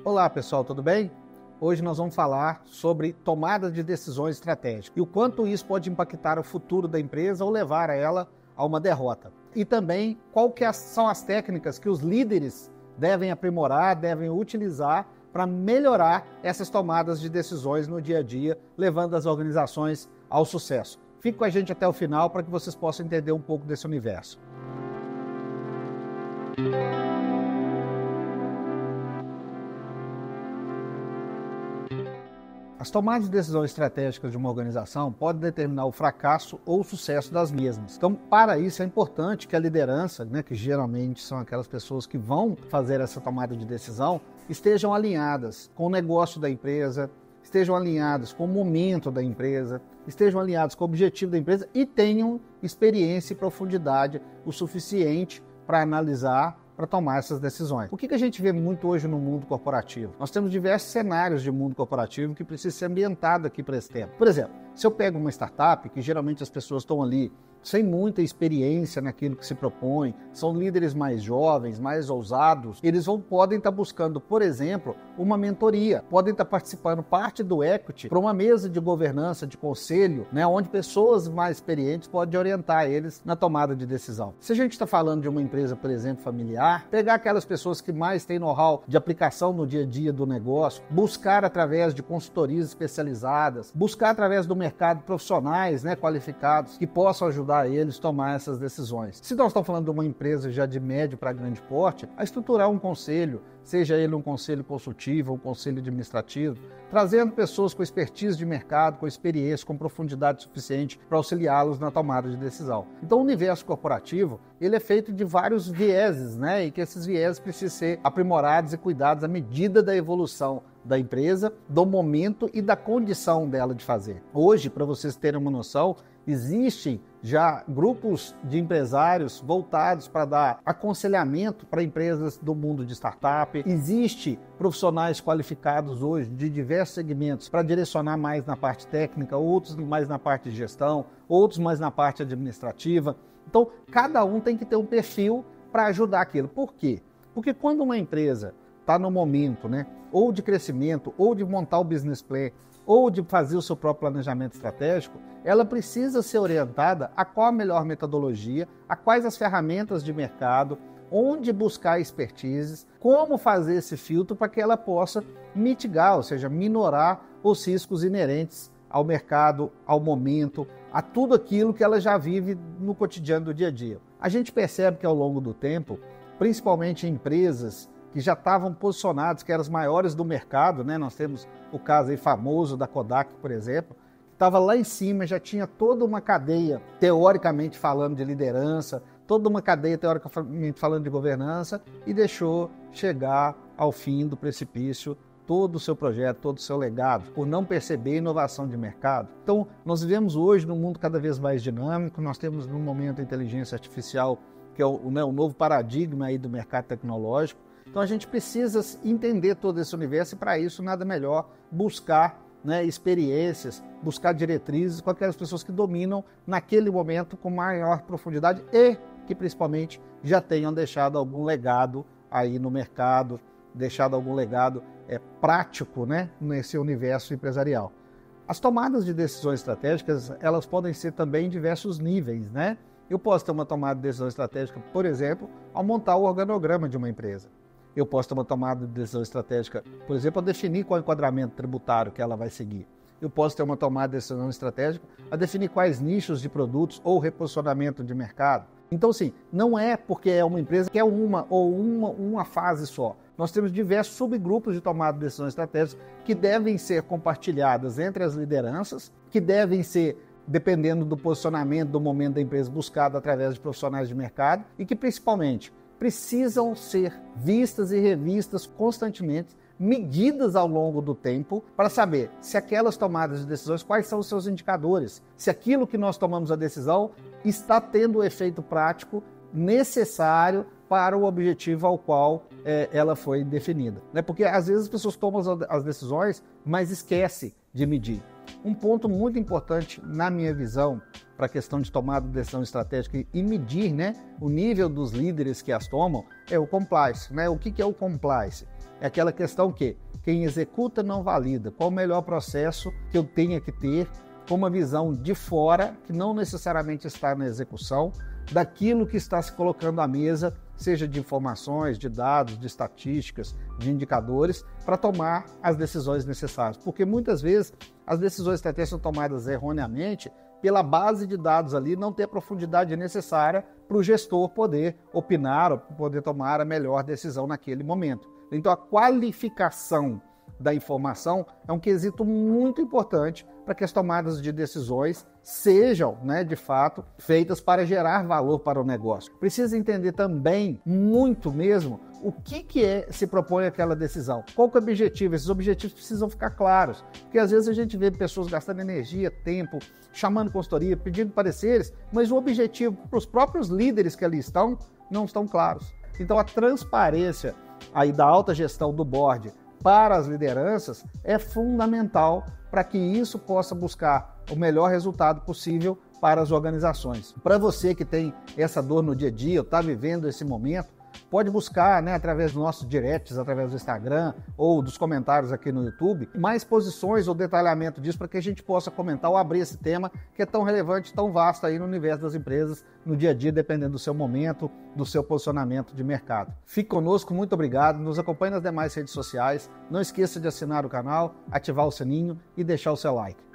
Olá pessoal, tudo bem? Hoje nós vamos falar sobre tomada de decisões estratégicas e o quanto isso pode impactar o futuro da empresa ou levar ela a uma derrota. E também são as técnicas que os líderes devem aprimorar, devem utilizar para melhorar essas tomadas de decisões no dia a dia, levando as organizações ao sucesso. Fique com a gente até o final para que vocês possam entender um pouco desse universo. As tomadas de decisões estratégicas de uma organização podem determinar o fracasso ou o sucesso das mesmas. Então, para isso é importante que a liderança, que geralmente são aquelas pessoas que vão fazer essa tomada de decisão, estejam alinhadas com o negócio da empresa, estejam alinhadas com o momento da empresa, estejam alinhadas com o objetivo da empresa e tenham experiência e profundidade o suficiente para analisar, para tomar essas decisões. O que a gente vê muito hoje no mundo corporativo? Nós temos diversos cenários de mundo corporativo que precisam ser ambientados aqui para esse tempo. Por exemplo, se eu pego uma startup, que geralmente as pessoas estão ali sem muita experiência naquilo que se propõe, são líderes mais jovens, mais ousados, eles podem estar buscando, por exemplo, uma mentoria, podem estar participando parte do equity para uma mesa de governança, de conselho, onde pessoas mais experientes podem orientar eles na tomada de decisão. Se a gente está falando de uma empresa, por exemplo, familiar, pegar aquelas pessoas que mais têm know-how de aplicação no dia a dia do negócio, buscar através de consultorias especializadas, buscar através do mercado profissionais qualificados que possam ajudar eles a tomar essas decisões. Se nós estamos falando de uma empresa já de médio para grande porte, a estruturar um conselho, seja ele um conselho consultivo, um conselho administrativo, trazendo pessoas com expertise de mercado, com experiência, com profundidade suficiente para auxiliá-los na tomada de decisão. Então o universo corporativo, ele é feito de vários vieses, e que esses vieses precisam ser aprimorados e cuidados à medida da evolução da empresa, do momento e da condição dela de fazer. Hoje, para vocês terem uma noção, existem já grupos de empresários voltados para dar aconselhamento para empresas do mundo de startup. Existem profissionais qualificados hoje de diversos segmentos para direcionar mais na parte técnica, outros mais na parte de gestão, outros mais na parte administrativa. Então, cada um tem que ter um perfil para ajudar aquilo. Por quê? Porque quando uma empresa está no momento, ou de crescimento, ou de montar o business plan, ou de fazer o seu próprio planejamento estratégico, ela precisa ser orientada a qual a melhor metodologia, a quais as ferramentas de mercado, onde buscar expertises, como fazer esse filtro para que ela possa mitigar, ou seja, minorar os riscos inerentes ao mercado, ao momento, a tudo aquilo que ela já vive no cotidiano do dia a dia. A gente percebe que ao longo do tempo, principalmente em empresas que já estavam posicionados, que eram as maiores do mercado, nós temos o caso aí famoso da Kodak, por exemplo, que estava lá em cima, já tinha toda uma cadeia, teoricamente falando de liderança, toda uma cadeia, teoricamente falando de governança, e deixou chegar ao fim do precipício todo o seu projeto, todo o seu legado, por não perceber a inovação de mercado. Então, nós vivemos hoje num mundo cada vez mais dinâmico, nós temos no momento a inteligência artificial, que é o novo paradigma aí do mercado tecnológico. Então a gente precisa entender todo esse universo e para isso nada melhor buscar experiências, buscar diretrizes com aquelas pessoas que dominam naquele momento com maior profundidade e que principalmente já tenham deixado algum legado aí no mercado, deixado algum legado prático nesse universo empresarial. As tomadas de decisões estratégicas, elas podem ser também em diversos níveis, Eu posso ter uma tomada de decisão estratégica, por exemplo, ao montar o organograma de uma empresa. Eu posso ter uma tomada de decisão estratégica, por exemplo, a definir qual é o enquadramento tributário que ela vai seguir. Eu posso ter uma tomada de decisão estratégica a definir quais nichos de produtos ou reposicionamento de mercado. Então, não é porque é uma empresa que é uma fase só. Nós temos diversos subgrupos de tomada de decisão estratégica que devem ser compartilhadas entre as lideranças, que devem ser, dependendo do posicionamento, do momento da empresa, buscado através de profissionais de mercado e que, principalmente, precisam ser vistas e revistas constantemente, medidas ao longo do tempo, para saber se aquelas tomadas de decisões, quais são os seus indicadores, se aquilo que nós tomamos a decisão está tendo o efeito prático necessário para o objetivo ao qual ela foi definida. Porque às vezes as pessoas tomam as decisões, mas esquecem de medir. Um ponto muito importante, na minha visão, para a questão de tomada de decisão estratégica e medir, né, o nível dos líderes que as tomam, é o compliance, né? O que é o compliance? É aquela questão que quem executa não valida. Qual o melhor processo que eu tenha que ter com uma visão de fora, que não necessariamente está na execução, daquilo que está se colocando à mesa, seja de informações, de dados, de estatísticas, de indicadores, para tomar as decisões necessárias. Porque muitas vezes as decisões estratégicas são tomadas erroneamente pela base de dados ali, não ter a profundidade necessária para o gestor poder opinar ou poder tomar a melhor decisão naquele momento. Então a qualificação da informação é um quesito muito importante para que as tomadas de decisões sejam, né, de fato, feitas para gerar valor para o negócio. Precisa entender também, muito mesmo, o que se propõe aquela decisão. Qual que é o objetivo? Esses objetivos precisam ficar claros, porque às vezes a gente vê pessoas gastando energia, tempo, chamando consultoria, pedindo pareceres, mas o objetivo para os próprios líderes que ali estão não estão claros. Então a transparência aí da alta gestão do board para as lideranças é fundamental para que isso possa buscar o melhor resultado possível para as organizações. Para você que tem essa dor no dia a dia, ou está vivendo esse momento, pode buscar, né, através dos nossos directs, através do Instagram ou dos comentários aqui no YouTube, mais posições ou detalhamento disso para que a gente possa comentar ou abrir esse tema que é tão relevante, tão vasto aí no universo das empresas, no dia a dia, dependendo do seu momento, do seu posicionamento de mercado. Fique conosco, muito obrigado, nos acompanhe nas demais redes sociais, não esqueça de assinar o canal, ativar o sininho e deixar o seu like.